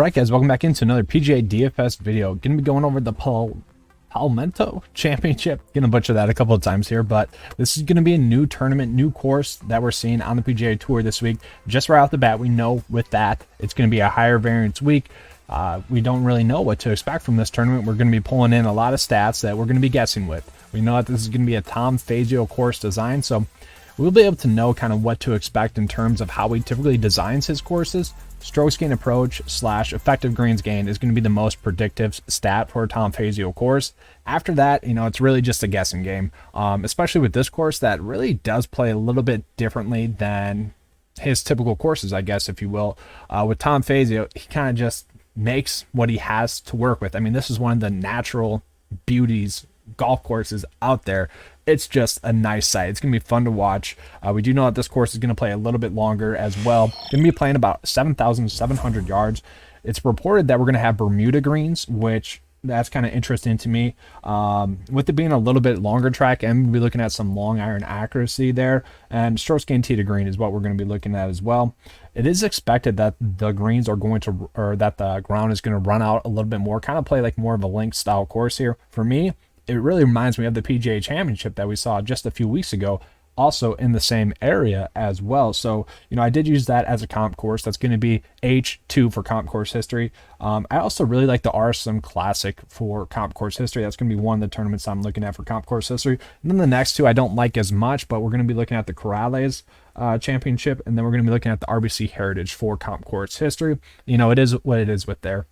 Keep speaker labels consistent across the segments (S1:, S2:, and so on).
S1: Alright guys, welcome back into another PGA DFS video. Gonna be going over the Palmetto Championship. Gonna butcher that a couple of times here, but this is gonna be a new tournament, new course that we're seeing on the PGA Tour this week. Just right off the bat, we know with that, it's gonna be a higher variance week. We don't really know what to expect from this tournament. We're gonna be pulling in a lot of stats that we're gonna be guessing with. We know that this is gonna be a Tom Fazio course design, so we'll be able to know kind of what to expect in terms of how he typically designs his courses. Strokes gain approach / effective greens gain is going to be the most predictive stat for a Tom Fazio course. After that, it's really just a guessing game, especially with this course that really does play a little bit differently than his typical courses, I guess, if you will. With Tom Fazio, he kind of just makes what he has to work with. I mean, this is one of the natural beauties golf courses out there. It's just a nice sight. It's gonna be fun to watch. We do know that this course is gonna play a little bit longer as well. Gonna be playing about 7,700 yards. It's reported that we're gonna have Bermuda greens, which that's kind of interesting to me. With it being a little bit longer track, and we'll be looking at some long iron accuracy there, and strokes gain tee to green is what we're going to be looking at as well. It is expected that the greens are going to, or that the ground is going to run out a little bit more, kind of play like more of a link style course here. For me, it really reminds me of the PGA Championship that we saw just a few weeks ago, also in the same area as well. So, I did use that as a comp course. That's going to be H2 for comp course history. I also really like the RSM Classic for comp course history. That's going to be one of the tournaments I'm looking at for comp course history. And then the next two I don't like as much, but we're going to be looking at the Corrales Championship, and then we're going to be looking at the RBC Heritage for comp course history. It is what it is with there.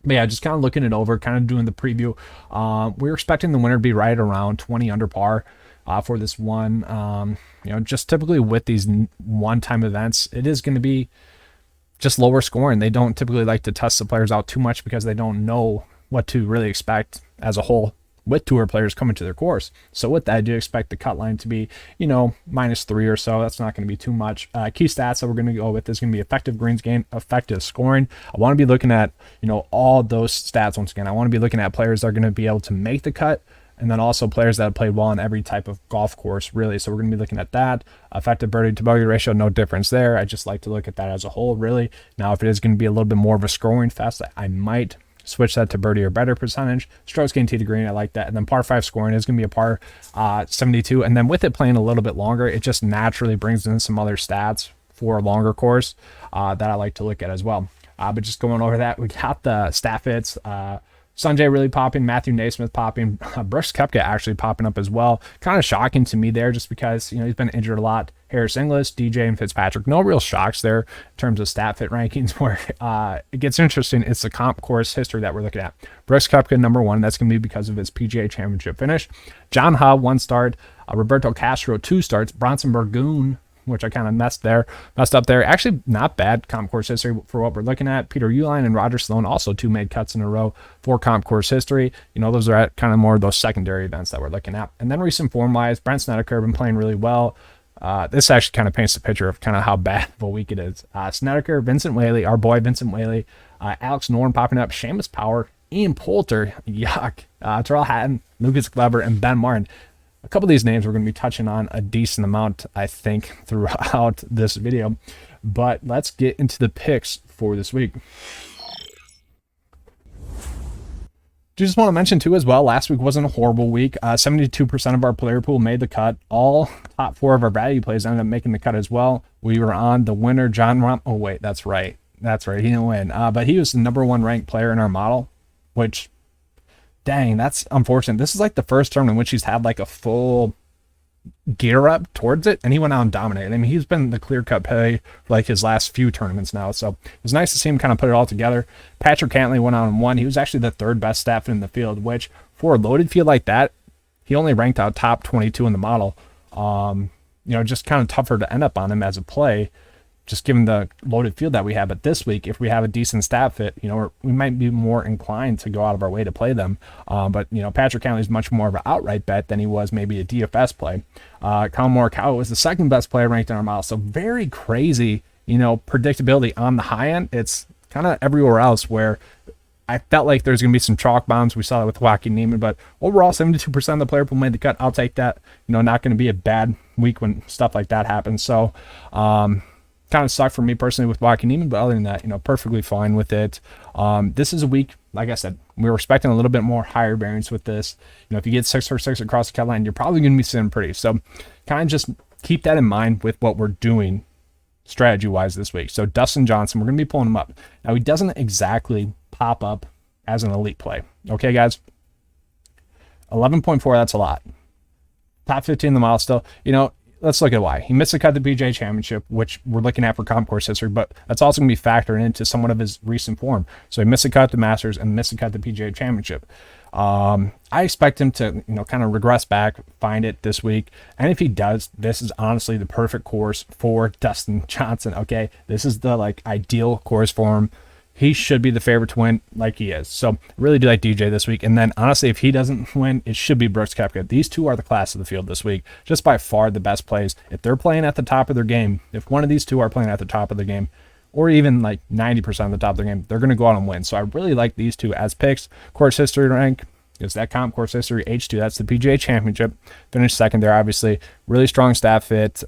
S1: But yeah, just kind of looking it over, kind of doing the preview. We're expecting the winner to be right around 20 under par for this one. Just typically with these one-time events, it is going to be just lower scoring. They don't typically like to test the players out too much because they don't know what to really expect as a whole with tour players coming to their course. So with that, I do expect the cut line to be, -3 or so. That's not going to be too much. Key stats that we're going to go with is going to be effective greens gain, effective scoring. I want to be looking at, all those stats once again. I want to be looking at players that are going to be able to make the cut, and then also players that have played well on every type of golf course, really. So we're going to be looking at that. Effective birdie to bogey ratio, no difference there. I just like to look at that as a whole, really. Now, if it is going to be a little bit more of a scoring fest, I might switch that to birdie or better percentage. Strokes gain tee to green, I like that. And then par 5 scoring is going to be a par 72. And then with it playing a little bit longer, it just naturally brings in some other stats for a longer course that I like to look at as well. But just going over that, we got the stat fits. Sanjay really popping, Matthew NeSmith popping, Brooks Koepka actually popping up as well. Kind of shocking to me there just because, he's been injured a lot. Harris Inglis, DJ, and Fitzpatrick. No real shocks there in terms of stat fit rankings. Where it gets interesting, it's the comp course history that we're looking at. Brooks Koepka, -- that's going to be because of his PGA Championship finish. John Ha, 1 start. Roberto Castro, 2 starts. Bronson Burgoon, which I kind of messed up there. Actually, not bad comp course history for what we're looking at. Peter Uihlein and Roger Sloan also 2 made cuts in a row for comp course history. Those are at kind of more of those secondary events that we're looking at. And then recent form-wise, Brent Snedeker been playing really well. This actually kind of paints a picture of kind of how bad of a week it is. Snedeker, Vincent Whaley, our boy Vincent Whaley, Alex Noren popping up, Seamus Power, Ian Poulter, yuck, Tyrell Hatton, Lucas Glover, and Ben Martin. A couple of these names we're going to be touching on a decent amount, I think, throughout this video. But let's get into the picks for this week. Just want to mention, too, as well, last week wasn't a horrible week. 72% of our player pool made the cut. All top 4 of our value plays ended up making the cut as well. We were on the winner, John Rahm. Oh, wait, that's right. That's right. He didn't win. But he was the #1 ranked player in our model, which, dang, that's unfortunate. This is like the first tournament in which he's had like a full gear up towards it, and he went out and dominated. I mean, he's been the clear-cut play for like his last few tournaments now, so it was nice to see him kind of put it all together. Patrick Cantley went out and won. He was actually the 3rd best stat fit in the field, which for a loaded field like that, he only ranked out top 22 in the model. Just kind of tougher to end up on him as a play, just given the loaded field that we have. But this week, if we have a decent stat fit, we might be more inclined to go out of our way to play them. But Patrick Cantley is much more of an outright bet than he was maybe a DFS play. Colin Morikawa was the 2nd best player ranked in our model. So very crazy, predictability on the high end. It's kind of everywhere else where I felt like there's going to be some chalk bombs. We saw that with Joaquin Niemann, but overall, 72% of the player pool made the cut. I'll take that. Not going to be a bad week when stuff like that happens. So, kind of sucked for me personally with Joaquin, but other than that, perfectly fine with it. This is a week, like I said, we were expecting a little bit more higher variance with this. If you get 6 for 6 across the cut line, you're probably going to be sitting pretty. So kind of just keep that in mind with what we're doing strategy-wise this week. So Dustin Johnson, we're going to be pulling him up. Now, he doesn't exactly pop up as an elite play. Okay, guys? 11.4, that's a lot. Top 15 in the mile still. Let's look at why. He missed the cut at the PGA Championship, which we're looking at for comp course history, but that's also going to be factored into somewhat of his recent form. So he missed the cut at the Masters and missed the cut at the PGA Championship. I expect him to, kind of regress back, find it this week. And if he does, this is honestly the perfect course for Dustin Johnson, okay? This is the, ideal course for him. He should be the favorite to win like he is. So I really do like DJ this week. And then, honestly, if he doesn't win, it should be Brooks Koepka. These two are the class of the field this week. Just by far the best plays. If they're playing at the top of their game, if one of these two are playing at the top of the game, or even 90% of the top of their game, they're going to go out and win. So I really like these two as picks. Course history rank is that comp course history H2. That's the PGA Championship. Finished second there, obviously. Really strong stat fit.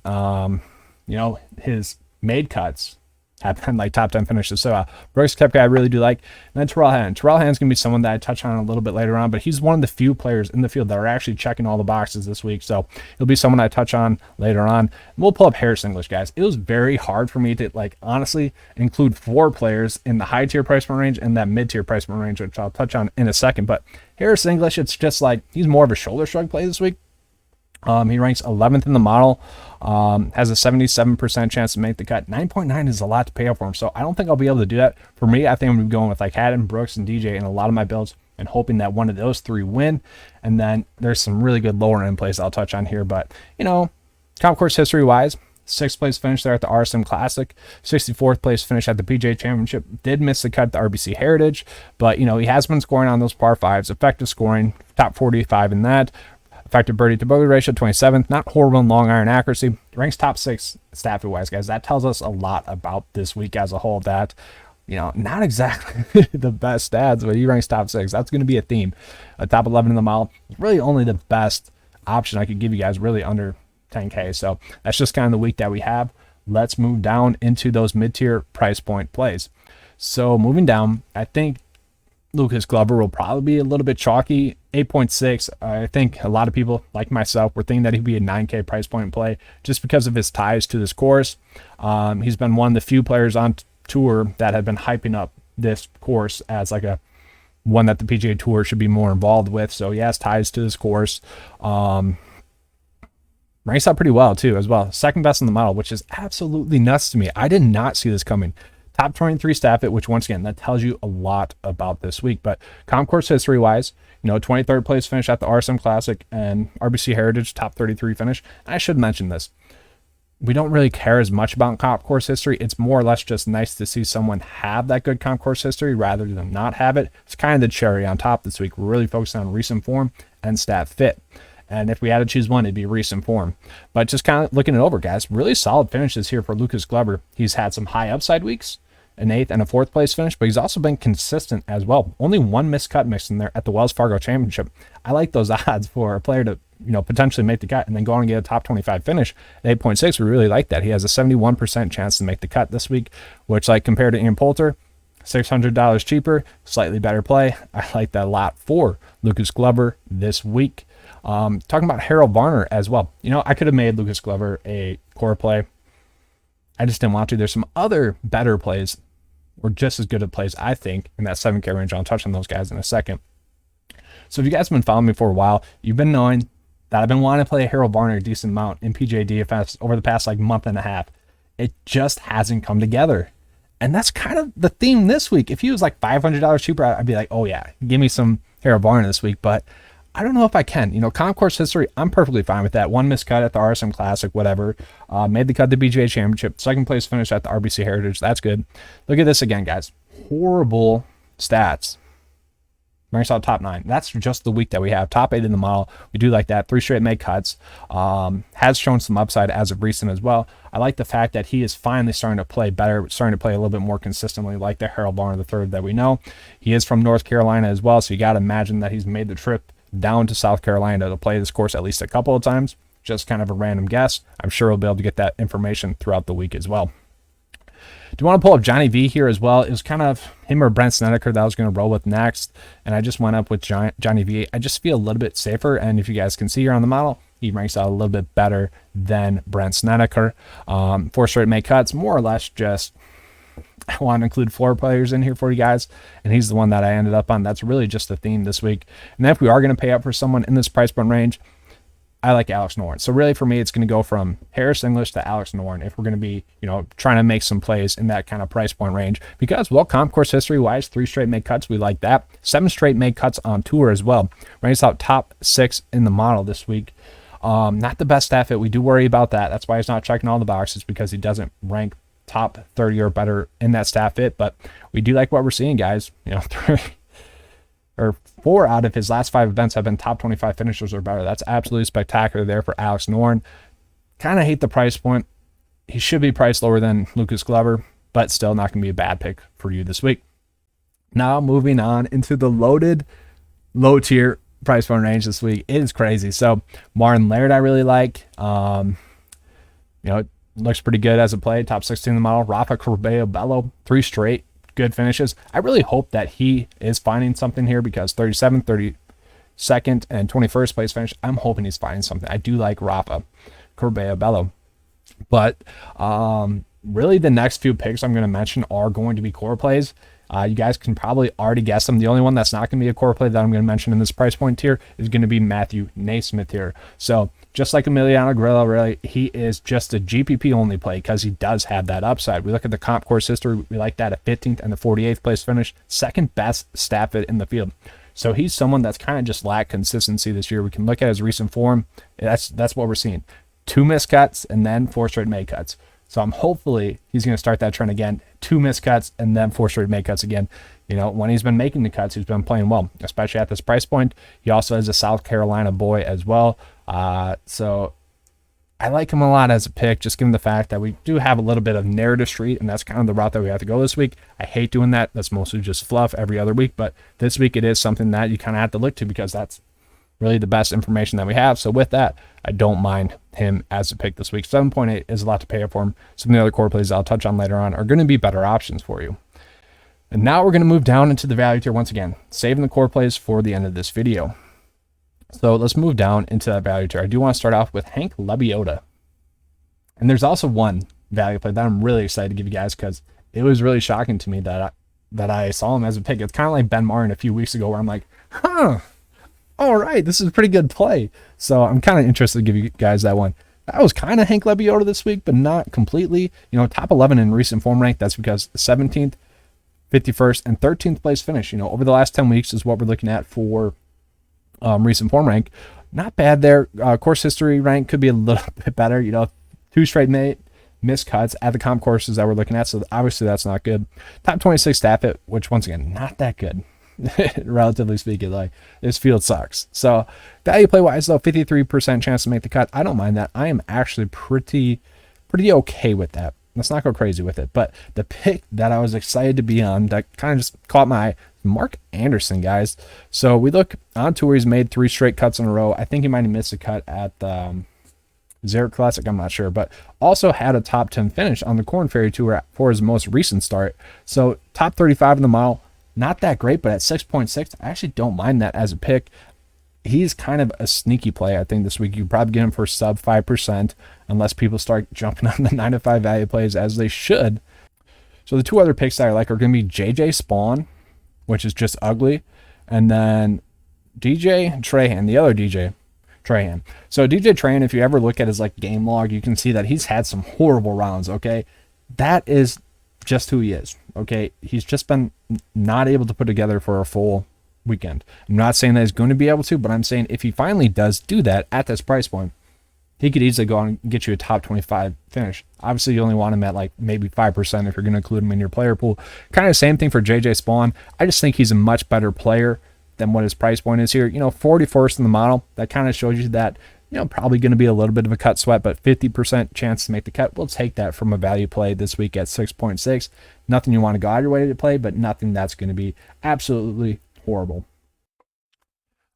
S1: His made cuts have been top 10 finishes. So Brooks Koepka I really do like. And then Tyrell Hatton. Tyrell Hatton's going to be someone that I touch on a little bit later on, but he's one of the few players in the field that are actually checking all the boxes this week. So he'll be someone I touch on later on. And we'll pull up Harris English, guys. It was very hard for me to honestly include 4 players in the high tier price point range and that mid tier price point range, which I'll touch on in a second. But Harris English, it's just he's more of a shoulder shrug play this week. He ranks 11th in the model, has a 77% chance to make the cut. 9.9 is a lot to pay up for him, so I don't think I'll be able to do that. For me, I think I'm going to be going with Hatton, Brooks, and DJ in a lot of my builds and hoping that one of those 3 win. And then there's some really good lower end plays I'll touch on here. But, comp course history-wise, 6th place finish there at the RSM Classic, 64th place finish at the PGA Championship. Did miss the cut at the RBC Heritage, but, he has been scoring on those par 5s, effective scoring, top 45 in that. Effective birdie to bogey ratio, 27th. Not horrible in long iron accuracy. Ranks top 6 stat wise, guys. That tells us a lot about this week as a whole. That, not exactly the best stats, but he ranks top 6. That's going to be a theme. Top 11 in the mile. Really only the best option I could give you guys, really under 10K. So that's just kind of the week that we have. Let's move down into those mid-tier price point plays. So moving down, I think Lucas Glover will probably be a little bit chalky. 8.6. I think a lot of people, like myself, were thinking that he'd be a 9K price point play just because of his ties to this course. He's been one of the few players on tour that have been hyping up this course as a one that the PGA Tour should be more involved with. So he has ties to this course. Ranks out pretty well too, as well. Second best in the model, which is absolutely nuts to me. I did not see this coming. Top 23 stat fit, which once again, that tells you a lot about this week. But comp course history wise, 23rd place finish at the RSM Classic and RBC Heritage, top 33 finish. And I should mention this. We don't really care as much about comp course history. It's more or less just nice to see someone have that good comp course history rather than not have it. It's kind of the cherry on top this week. We're really focusing on recent form and stat fit. And if we had to choose one, it'd be recent form. But just kind of looking it over, guys, really solid finishes here for Lucas Glover. He's had some high upside weeks, an 8th and a 4th place finish, but he's also been consistent as well. Only one missed cut mix in there at the Wells Fargo Championship. I like those odds for a player to, potentially make the cut and then go on and get a top 25 finish. At 8.6, we really like that. He has a 71% chance to make the cut this week, which, compared to Ian Poulter, $600 cheaper, slightly better play. I like that a lot for Lucas Glover this week. Talking about Harold Varner as well. I could have made Lucas Glover a core play. I just didn't want to. There's some other better plays, or just as good of plays, I think, in that 7K range. I'll touch on those guys in a second. So if you guys have been following me for a while, you've been knowing that I've been wanting to play Harold Varner a decent amount in PGA DFS over the past month and a half. It just hasn't come together. And that's kind of the theme this week. If he was $500 cheaper, I'd be like, oh yeah, give me some Harold Varner this week. But I don't know if I can. Comp course history, I'm perfectly fine with that. One missed cut at the RSM Classic, whatever. Made the cut at the PGA Championship. 2nd place finish at the RBC Heritage. That's good. Look at this again, guys. Horrible stats. Ranks out top 9. That's just the week that we have. Top 8 in the model. We do like that. 3 straight made cuts. Has shown some upside as of recent as well. I like the fact that he is finally starting to play better, starting to play a little bit more consistently, like the Harold Varner III that we know. He is from North Carolina as well, so you got to imagine that he's made the trip down to South Carolina to play this course at least a couple of times. Just kind of a random guess. I'm sure we'll be able to get that information throughout the week as well. Do want to pull up Johnny V here as well. It was kind of him or Brent Snedeker that I was going to roll with next, and I just went up with Johnny V. I just feel a little bit safer, and if you guys can see here on the model, he ranks out a little bit better than Brent Snedeker. 4 straight make cuts, more or less just I want to include floor players in here for you guys, and he's the one that I ended up on. That's really just the theme this week. And then if we are going to pay up for someone in this price point range, I like Alex Noren. So really for me, it's going to go from Harris English to Alex Noren if we're going to be, trying to make some plays in that kind of price point range. Because, well, comp course history-wise, 3 straight make cuts, we like that. 7 straight make cuts on tour as well. Ranks out top 6 in the model this week. Not the best stat fit. We do worry about that. That's why he's not checking all the boxes, because he doesn't rank top 30 or better in that stat fit. But we do like what we're seeing, guys. 4 out of his last 5 events have been top 25 finishers or better. That's absolutely spectacular there for Alex Noren. Kind of hate the price point. He should be priced lower than Lucas Glover, but still not going to be a bad pick for you this week. Now moving on into the loaded low tier price point range this week. It is crazy. So Martin Laird I really like. It looks pretty good as a play. Top 16 in the model. Rafa Corbello, 3 straight good finishes. I really hope that he is finding something here, because 37th, 32nd, and 21st place finish, I'm hoping he's finding something. I do like Rafa Corbello. But really the next few picks I'm going to mention are going to be core plays. You guys can probably already guess them. The only one that's not going to be a core play that I'm going to mention in this price point tier is going to be Matthew NeSmith here. So just like Emiliano Grillo, really, he is just a GPP only play because he does have that upside. We look at the comp course history. We like that at 15th and the 48th place finish, second best stat fit in the field. So he's someone that's kind of just lacked consistency this year. We can look at his recent form. That's what we're seeing. 2 missed cuts and then 4 straight make cuts. So I'm hopefully he's going to start that trend again. 2 missed cuts and then 4 straight make cuts again. When he's been making the cuts, he's been playing well, especially at this price point. He also is a South Carolina boy as well. So I like him a lot as a pick, just given the fact that we do have a little bit of narrative street, and that's kind of the route that we have to go this week. I hate doing that. That's mostly just fluff every other week, but this week it is something that you kind of have to look to, because that's really the best information that we have. So with that, I don't mind him as a pick this week. 7.8 is a lot to pay for him. Some of the other core plays I'll touch on later on are going to be better options for you. And now we're going to move down into the value tier once again, saving the core plays for the end of this video. So let's move down into that value tier. I do want to start off with Hank Lebioda. And there's also one value play that I'm really excited to give you guys, because it was really shocking to me that I saw him as a pick. It's kind of like Ben Martin a few weeks ago, where I'm like, all right, this is a pretty good play. So I'm kind of interested to give you guys that one. That was kind of Hank Lebioda this week, but not completely. Top 11 in recent form rank. That's because the 17th, 51st, and 13th place finish, over the last 10 weeks is what we're looking at for recent form rank. Not bad there. Course history rank could be a little bit better. 2 straight missed cuts at the comp courses that we're looking at. So obviously that's not good. Top 26 stat fit, which once again, not that good. Relatively speaking, like, this field sucks. So value play wise though, 53% chance to make the cut. I don't mind that. I am actually pretty okay with that. Let's not go crazy with it. But the pick that I was excited to be on, that kind of just caught my eye, Mark Anderson, guys. So we look on tour, he's made 3 straight cuts in a row. I think he might have missed a cut at the Zurich Classic, I'm not sure, but also had a top 10 finish on the Corn Ferry Tour for his most recent start. So top 35 in the mile. Not that great, but at 6.6, I actually don't mind that as a pick. He's kind of a sneaky play, I think, this week. You probably get him for sub 5%, unless people start jumping on the 9 to 5 value plays, as they should. So the 2 other picks that I like are going to be JJ Spawn, which is just ugly, and then DJ Trahan, the other DJ Trahan. So DJ Trahan, if you ever look at his game log, you can see that he's had some horrible rounds, okay? That is just who he is, okay? He's just been not able to put together for a full weekend. I'm not saying that he's going to be able to, but I'm saying if he finally does do that at this price point, he could easily go on and get you a top 25 finish. Obviously, you only want him at maybe 5% if you're going to include him in your player pool. Kind of the same thing for JJ Spawn. I just think he's a much better player than what his price point is here. 41st in the model. That kind of shows you that, probably going to be a little bit of a cut sweat, but 50% chance to make the cut. We'll take that from a value play this week at 6.6. Nothing you want to go out of your way to play, but nothing that's going to be absolutely horrible.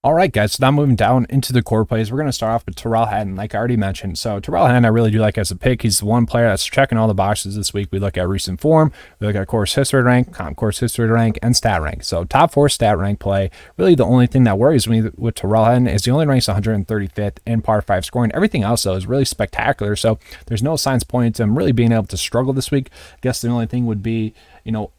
S1: All right, guys, so now moving down into the core plays, we're going to start off with Tyrell Hatton, like I already mentioned. So Tyrell Hatton, I really do like as a pick. He's the one player that's checking all the boxes this week. We look at recent form, we look at course history rank, comp course history rank, and stat rank. So top 4 stat rank play. Really the only thing that worries me with Tyrell Hatton is he only ranks 135th in par 5 scoring. Everything else, though, is really spectacular. So there's no signs pointing to him really being able to struggle this week. I guess the only thing would be,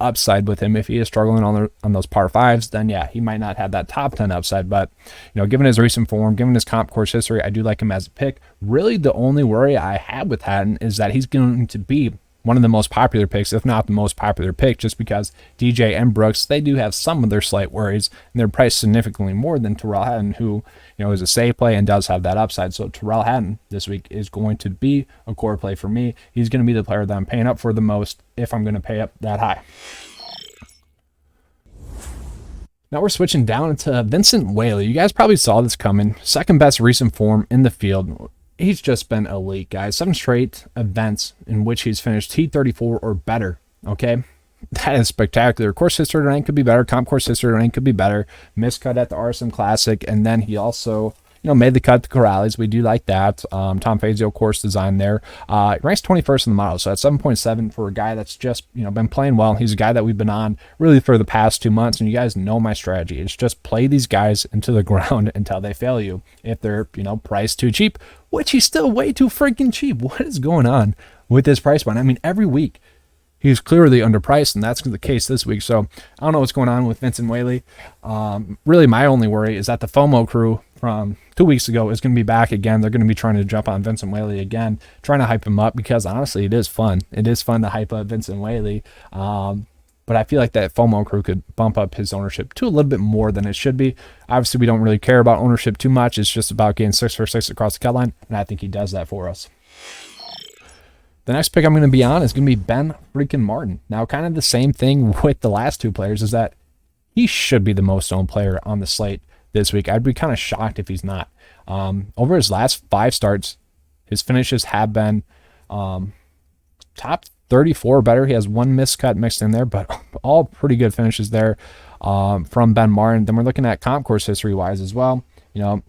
S1: upside with him. If he is struggling on those par 5s, then yeah, he might not have that top 10 upside. But, given his recent form, given his comp course history, I do like him as a pick. Really, the only worry I have with Hatton is that he's going to be one of the most popular picks, if not the most popular pick, just because DJ and Brooks, they do have some of their slight worries, and they're priced significantly more than Tyrell Hatton, who, is a safe play and does have that upside. So Tyrell Hatton this week is going to be a core play for me. He's going to be the player that I'm paying up for the most if I'm going to pay up that high. Now we're switching down to Vincent Whaley. You guys probably saw this coming. Second best recent form in the field. He's just been elite, guys. 7 straight events in which he's finished T34 or better, okay? That is spectacular. Course history rank could be better. Comp course history rank could be better. Miscut at the RSM Classic, and then he also, made the cut at the Corrales. We do like that. Tom Fazio course design there. Ranks 21st in the model, so that's 7.7 for a guy that's just, been playing well. He's a guy that we've been on really for the past 2 months, and you guys know my strategy. It's just play these guys into the ground until they fail you. If they're, priced too cheap, which he's still way too freaking cheap. What is going on with this price point? I mean, every week he's clearly underpriced, and that's the case this week. So I don't know what's going on with Vincent Whaley. Really, my only worry is that the FOMO crew from 2 weeks ago is going to be back again. They're going to be trying to jump on Vincent Whaley again, trying to hype him up, because honestly, it is fun. It is fun to hype up Vincent Whaley. But I feel like that FOMO crew could bump up his ownership to a little bit more than it should be. Obviously, we don't really care about ownership too much. It's just about getting 6 for 6 across the cut line, and I think he does that for us. The next pick I'm going to be on is going to be Ben freaking Martin. Now, kind of the same thing with the last 2 players is that he should be the most owned player on the slate this week. I'd be kind of shocked if he's not. Over his last 5 starts, his finishes have been top 34 or better. He has 1 miscut mixed in there, but all pretty good finishes there from Ben Martin. Then we're looking at comp course history wise as well.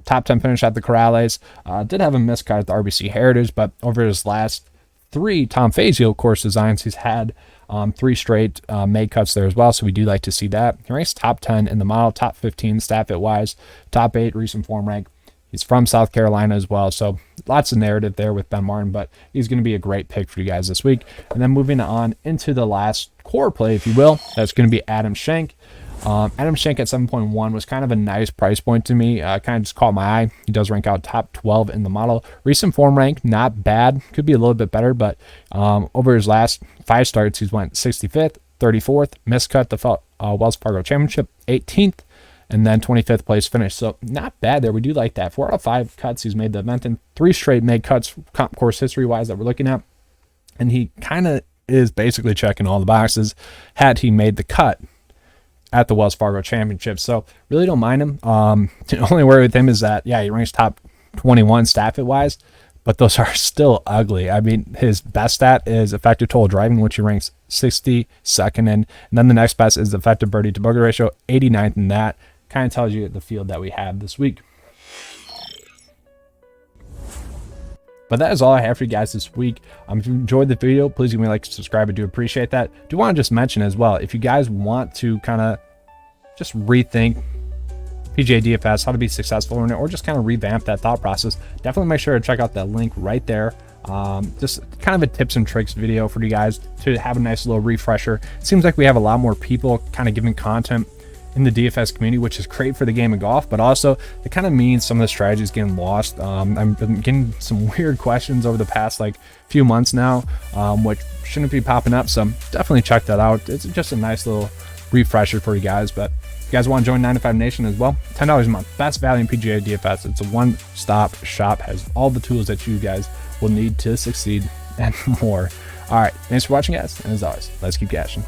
S1: Top 10 finish at the Corrales. Did have a miscut at the RBC Heritage, but over his last 3 Tom Fazio course designs, he's had 3 straight made cuts there as well, so we do like to see that. He ranks top 10 in the model, top 15 stat fit wise, top 8 recent form rank. He's from South Carolina as well, so lots of narrative there with Ben Martin, but he's going to be a great pick for you guys this week. And then moving on into the last core play, if you will, that's going to be Adam Schenk. Adam Schenk at 7.1 was kind of a nice price point to me. Kind of just caught my eye. He does rank out top 12 in the model. Recent form rank, not bad. Could be a little bit better, but over his last 5 starts, he's went 65th, 34th, miscut the Wells Fargo Championship, 18th, and then 25th place finish. So not bad there. We do like that. 4 out of 5 cuts he's made the event in. 3 straight made cuts comp course history-wise that we're looking at. And he kind of is basically checking all the boxes had he made the cut at the Wells Fargo Championship. So really don't mind him. The only worry with him is that, yeah, he ranks top 21 stat fit wise, but those are still ugly. I mean, his best stat is effective total driving, which he ranks 62nd in. And then the next best is effective birdie to bogey ratio, 89th in that. Kind of tells you the field that we have this week. But that is all I have for you guys this week. If you enjoyed the video, please give me a like and subscribe. I do appreciate that. Do want to just mention as well, if you guys want to kind of just rethink PGA DFS, how to be successful in it, or just kind of revamp that thought process, definitely make sure to check out that link right there. Just kind of a tips and tricks video for you guys to have a nice little refresher. It seems like we have a lot more people kind of giving content in the DFS community, which is great for the game of golf, but also it kind of means some of the strategies getting lost. I've been getting some weird questions over the past few months now, which shouldn't be popping up, so definitely check that out. It's just a nice little refresher for you guys. But if you guys want to join 9to5 Nation as well, $10 a month, best value in PGA DFS. It's a one-stop shop, has all the tools that you guys will need to succeed and more. All right, thanks for watching, guys, and as always, let's keep cashing.